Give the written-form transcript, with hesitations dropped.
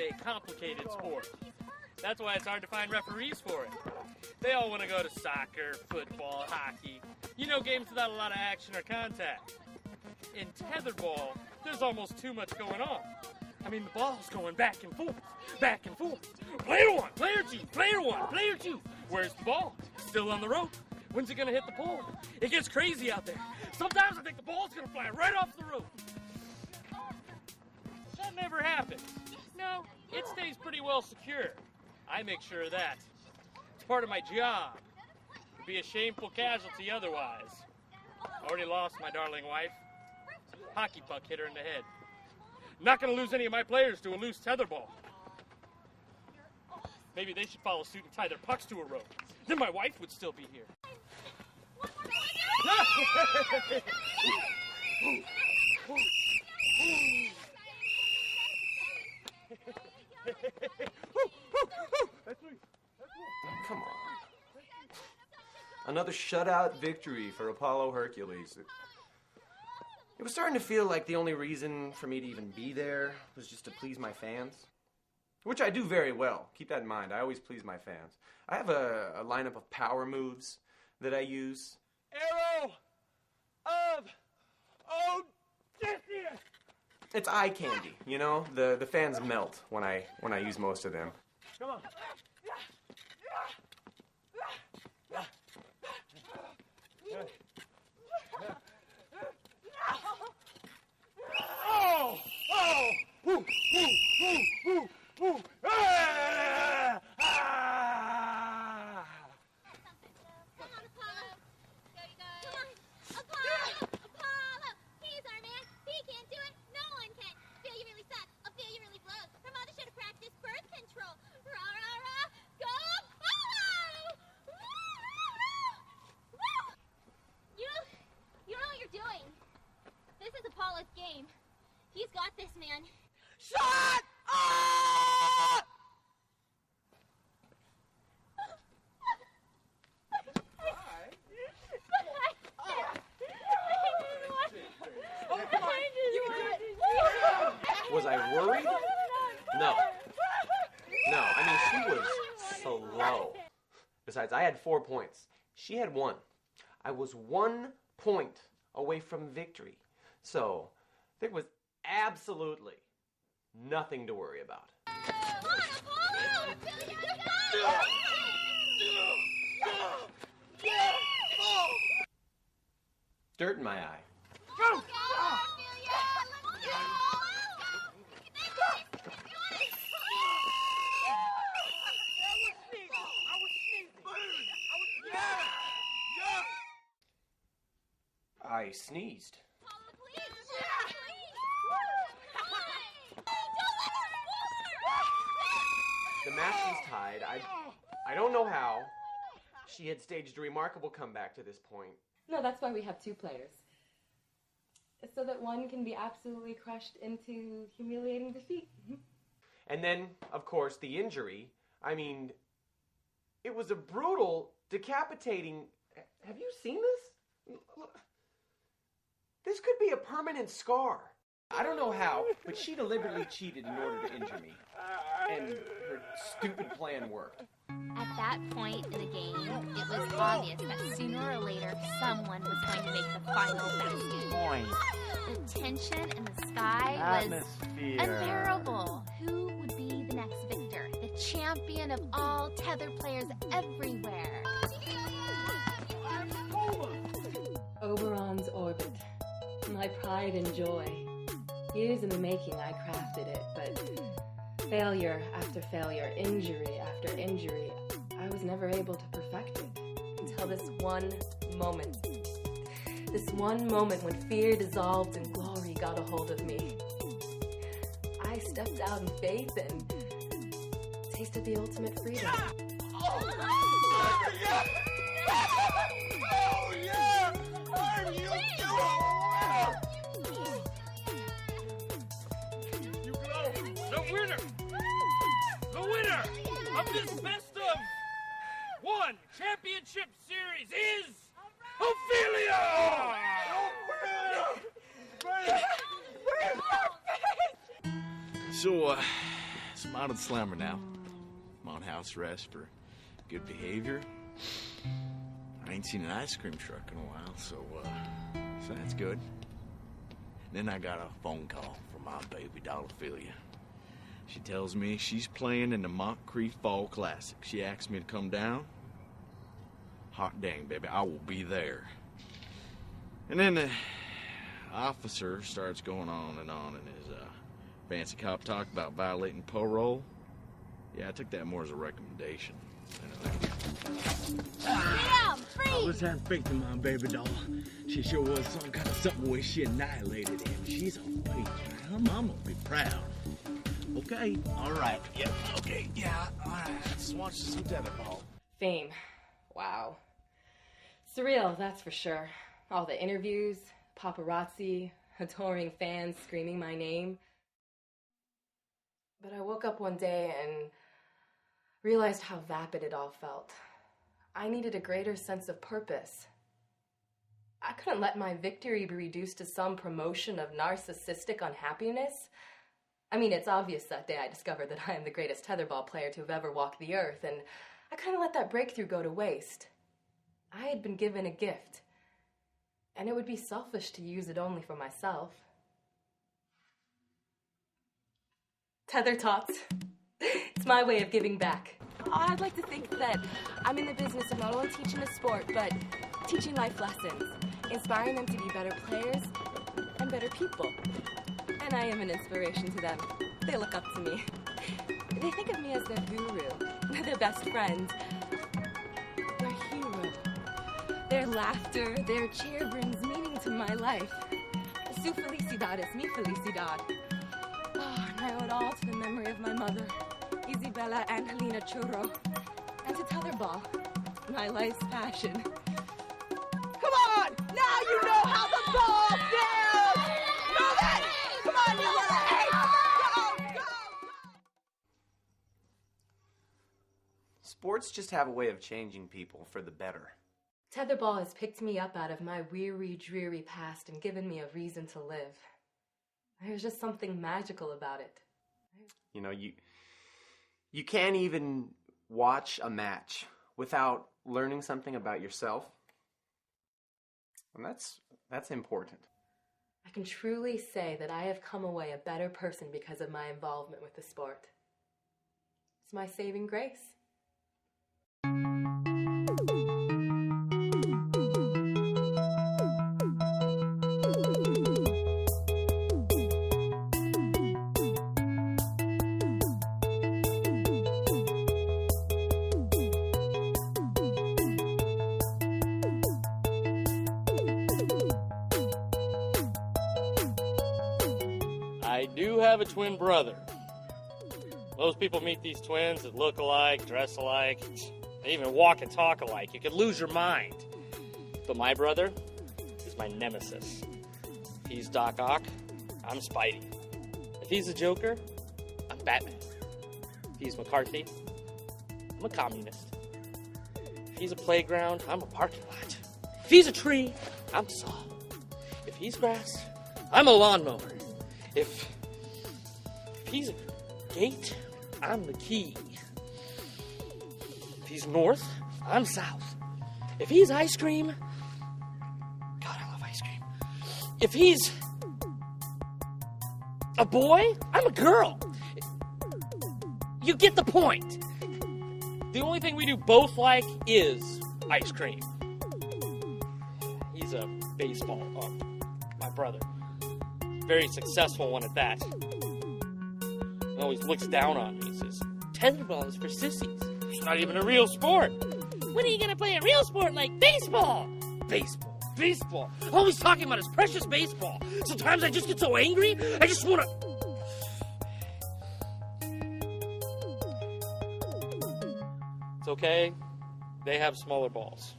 a complicated sport. That's why it's hard to find referees for it. They all want to go to soccer, football, hockey. You know, games without a lot of action or contact. In tetherball, there's almost too much going on. I mean, the ball's going back and forth, back and forth. Player one, player two, player one, player two. Where's the ball? Still on the rope. When's it going to hit the pole? It gets crazy out there. Sometimes I think the ball's going to fly right off the rope. That never happens. No, it stays pretty well secure. I make sure of that. It's part of my job. It'd be a shameful casualty otherwise. I already lost my darling wife. Hockey puck hit her in the head. Not going to lose any of my players to a loose tetherball. Maybe they should follow suit and tie their pucks to a rope. Then my wife would still be here. Come on. Another shutout victory for Apollo Hercules. It was starting to feel like the only reason for me to even be there was just to please my fans. Which I do very well. Keep that in mind. I always please my fans. I have a lineup of power moves that I use. Arrow of Odysseus! It's eye candy, you know? The fans melt when I use most of them. Come on. Oh! Oh! Woo! Woo! Woo! Woo! Woo! Ah! Ah! Come on, Apollo. Go, you guys. Come on. Apollo! Apollo! He's our man. He can't do it. No one can. Ophelia really sucks. Ophelia really blows. Her mother should have practiced birth control. Rah, rah, rah. Go, Apollo! Woo! You know what you're doing. This is Apollo's game. He's got this, man. Shut up! Was I worried? No. No, I mean, she was slow. Besides, I had 4 points. She had 1. I was 1 point away from victory. So, there was absolutely nothing to worry about. Come on, Apollo! Go! Dirt in my eye. Go! I sneezed. The match was tied. I don't know how. She had staged a remarkable comeback to this point. No, that's why we have 2 players. So that one can be absolutely crushed into humiliating defeat. And then, of course, the injury. I mean, it was a brutal, decapitating... Have you seen this? This could be a permanent scar. I don't know how, but she deliberately cheated in order to injure me. And her stupid plan worked. At that point in the game, it was obvious that sooner or later someone was going to make the final basket. The tension in the sky was unbearable. Who would be the next victor? The champion of all tether players everywhere. Oberon's orbit. My pride and joy. Years in the making, I crafted it, but failure after failure, injury after injury, I was never able to perfect it until this one moment. This one moment when fear dissolved and glory got a hold of me. I stepped out in faith and tasted the ultimate freedom. Oh, yeah! Oh, yeah! Are you You go! The winner of this best of 1 championship series is Ophelia! I'm out of the slammer now. I'm on house arrest for good behavior. I ain't seen an ice cream truck in a while, so that's good. Then I got a phone call from my baby doll, Ophelia. She tells me she's playing in the Montcrief Falls Classic. She asked me to come down. Hot dang, baby, I will be there. And then the officer starts going on in his fancy cop talk about violating parole. Yeah, I took that more as a recommendation. Damn, freeze! I was having faith in my baby doll. She sure was some kind of something where she annihilated him. She's a wait. Her mama will be proud. Okay, all right. Yep, okay, yeah, all right. Let's watch some tetherball. Fame. Wow. Surreal, that's for sure. All the interviews, paparazzi, adoring fans screaming my name. But I woke up one day and realized how vapid it all felt. I needed a greater sense of purpose. I couldn't let my victory be reduced to some promotion of narcissistic unhappiness. I mean, it's obvious that day I discovered that I am the greatest tetherball player to have ever walked the earth, and I couldn't let that breakthrough go to waste. I had been given a gift, and it would be selfish to use it only for myself. Tether tots. It's my way of giving back. I'd like to think that I'm in the business of not only teaching a sport, but teaching life lessons, inspiring them to be better players and better people. And I am an inspiration to them. They look up to me. They think of me as their guru, their best friend, their hero. Their laughter, their cheer brings meaning to my life. Su felicidad es mi felicidad. Oh, and I owe it all to the memory of my mother, Isabella Angelina Churro, and to tetherball, my life's passion. Come on! Now you know how the ball feels! Move it! Come on, you little ape! Go, go, go! Sports just have a way of changing people for the better. Tetherball has picked me up out of my weary, dreary past and given me a reason to live. There's just something magical about it. You know, you can't even watch a match without learning something about yourself. And that's important. I can truly say that I have come away a better person because of my involvement with the sport. It's my saving grace. I do have a twin brother. Most people meet these twins that look alike, dress alike, they even walk and talk alike. You could lose your mind. But my brother is my nemesis. If he's Doc Ock, I'm Spidey. If he's the Joker, I'm Batman. If he's McCarthy, I'm a communist. If he's a playground, I'm a parking lot. If he's a tree, I'm Saw. If he's grass, I'm a lawnmower. If he's a gate, I'm the key. If he's north, I'm south. If he's ice cream, God, I love ice cream. If he's a boy, I'm a girl. You get the point. The only thing we do both like is ice cream. He's a baseball, my brother. Very successful one at that. He always looks down on me. He says, tetherball is for sissies. It's not even a real sport. When are you going to play a real sport like baseball? Baseball. Always talking about his precious baseball. Sometimes I just get so angry, I just want to... It's okay. They have smaller balls.